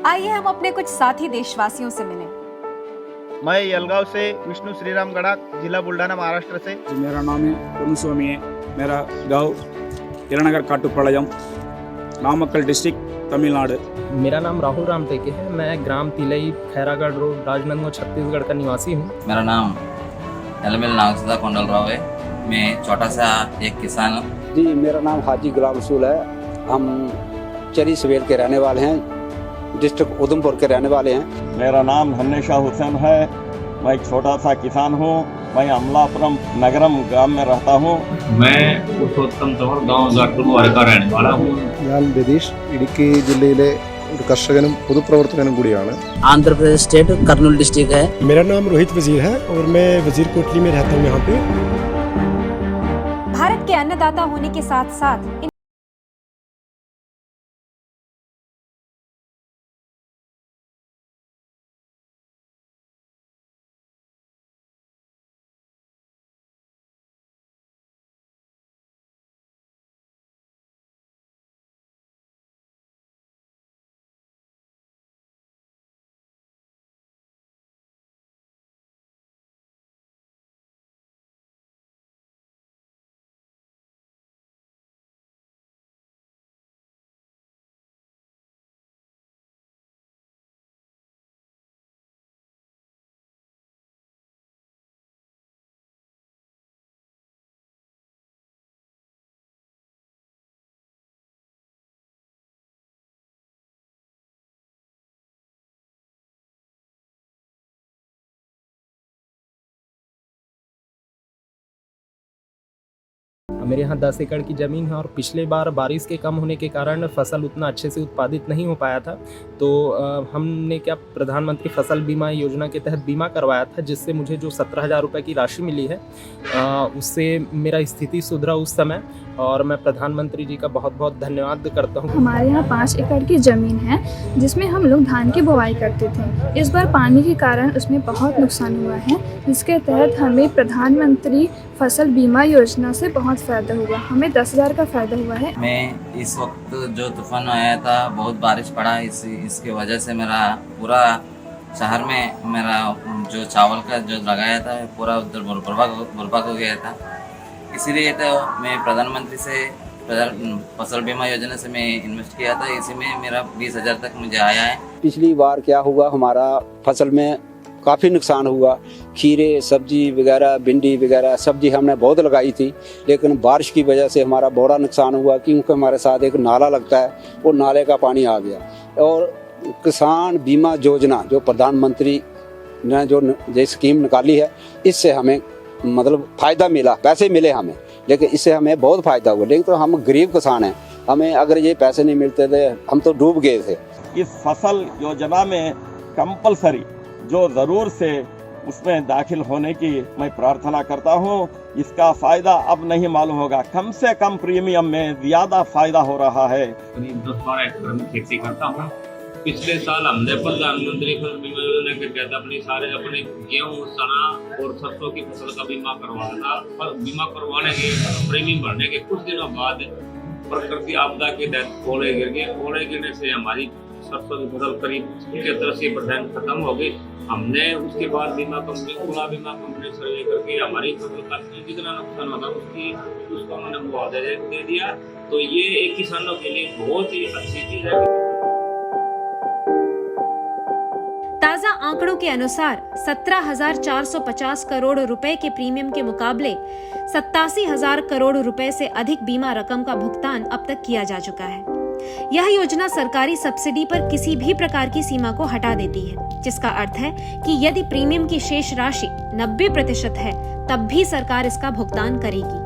आइए हम अपने कुछ साथी देशवासियों से मिलें। मैं यलगांव से विष्णु श्रीराम गड़ा, जिला बुल्ढाना, महाराष्ट्र से। मेरा नाम है पुरुस्वामी है। मेरा गांव हिरणनगर काटुपालयम, नामक्कल डिस्ट्रिक्ट, तमिलनाडु। मेरा नाम राहुल राम टेके है। मैं ग्राम तिलई, खैरागढ़ रोड, राजनांदगांव, छत्तीसगढ़ का निवासी हूँ। मेरा नाम एलमेल नागसदा कोंडलराव है। मैं छोटा सा एक किसान हूँ। जी, मेरा नाम हाजी गुलाम रसूल है। हम चरी सवेल के रहने वाले हैं, डिस्ट्रिक्ट उधमपुर के रहने वाले हैं। मेरा नाम हन्नेशाह हुसैन है। मैं एक छोटा सा किसान हूँ। मैं अमलापुरम नगरम गांव में रहता हूँ। मैं पुरुषोत्तम तोहर गांव गाटुवार का रहने वाला हूँ। ഞാൻ രതീഷ്, ഇടുക്കി ജില്ലയിലെ ഒരു കർഷകനും പൊതുപ്രവർത്തകനും കൂടിയാണ്। आंध्र प्रदेश स्टेट कर्नूल डिस्ट्रिक्ट है। मेरा नाम रोहित वजीर है और मैं वजीर कोटली में रहता हूँ यहाँ पे। भारत के अन्नदाता होने के साथ साथ मेरे यहाँ 10 एकड़ की ज़मीन है और पिछले बार बारिश के कम होने के कारण फसल उतना अच्छे से उत्पादित नहीं हो पाया था। तो हमने क्या प्रधानमंत्री फसल बीमा योजना के तहत बीमा करवाया था, जिससे मुझे जो 17,000 रुपये की राशि मिली है उससे मेरा स्थिति सुधरा उस समय, और मैं प्रधानमंत्री जी का बहुत बहुत धन्यवाद करता हूँ। हमारे यहाँ 5 एकड़ की ज़मीन है जिसमें हम लोग धान की बुवाई करते थे। इस बार पानी के कारण उसमें बहुत नुकसान हुआ है, जिसके तहत हमें प्रधानमंत्री फसल बीमा योजना से बहुत फ़ायदा हुआ। हमें 10,000 का फ़ायदा हुआ है। मैं इस वक्त जो तूफान आया था, बहुत बारिश पड़ा, इसके वजह से मेरा पूरा शहर में मेरा जो चावल का जो लगाया था पूरा उधर बर्बाद हो गया था। इसीलिए तो मैं प्रधानमंत्री से फसल बीमा योजना से मैं इन्वेस्ट किया था। इसी में मेरा 20,000 तक मुझे आया है। पिछली बार क्या हुआ, हमारा फसल में काफ़ी नुकसान हुआ। खीरे, सब्जी वगैरह, भिंडी वगैरह सब्जी हमने बहुत लगाई थी, लेकिन बारिश की वजह से हमारा बड़ा नुकसान हुआ, क्योंकि हमारे साथ एक नाला लगता है, वो नाले का पानी आ गया। और किसान बीमा योजना जो प्रधानमंत्री ने जो स्कीम निकाली है, इससे हमें मतलब फ़ायदा मिला, पैसे मिले हमें, लेकिन इससे हमें बहुत फ़ायदा हुआ। लेकिन तो हम गरीब किसान हैं, हमें अगर ये पैसे नहीं मिलते थे हम तो डूब गए थे। इस फसल योजना में कंपलसरी जो ज़रूर से उसमें दाखिल होने की मैं प्रार्थना करता हूँ। इसका फ़ायदा अब नहीं मालूम होगा, कम से कम प्रीमियम में ज़्यादा फ़ायदा हो रहा है। 10-12 एकड़ में खेती करता हूँ। पिछले साल हमने प्रधानमंत्री फसल बीमा योजना के तहत अपने गेहूँ, चना और सरसों की फसल का बीमा करवाया था। पर बीमा करवाने के प्रीमियम भरने के कुछ दिनों बाद प्रकृति आपदा के तहत ओले गिर गए। ओले गिरने से हमारी सरसों की फसल करीब 75% खत्म हो गई। हमने उसके बाद बीमा कंपनी से लेकर के हमारी फसल का जितना नुकसान होगा उसको हमने मुआवजा दे दिया। तो ये एक किसानों के लिए बहुत ही अच्छी चीज है। ताजा आंकड़ों के अनुसार 17,450 करोड़ रुपए के प्रीमियम के मुकाबले 87,000 करोड़ रुपए से अधिक बीमा रकम का भुगतान अब तक किया जा चुका है। यह योजना सरकारी सब्सिडी पर किसी भी प्रकार की सीमा को हटा देती है, जिसका अर्थ है कि यदि प्रीमियम की शेष राशि 90% है, तब भी सरकार इसका भुगतान करेगी।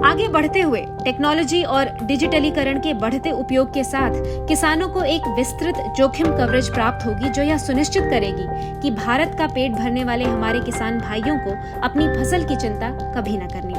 आगे बढ़ते हुए टेक्नोलॉजी और डिजिटलीकरण के बढ़ते उपयोग के साथ किसानों को एक विस्तृत जोखिम कवरेज प्राप्त होगी, जो यह सुनिश्चित करेगी कि भारत का पेट भरने वाले हमारे किसान भाइयों को अपनी फसल की चिंता कभी न करनी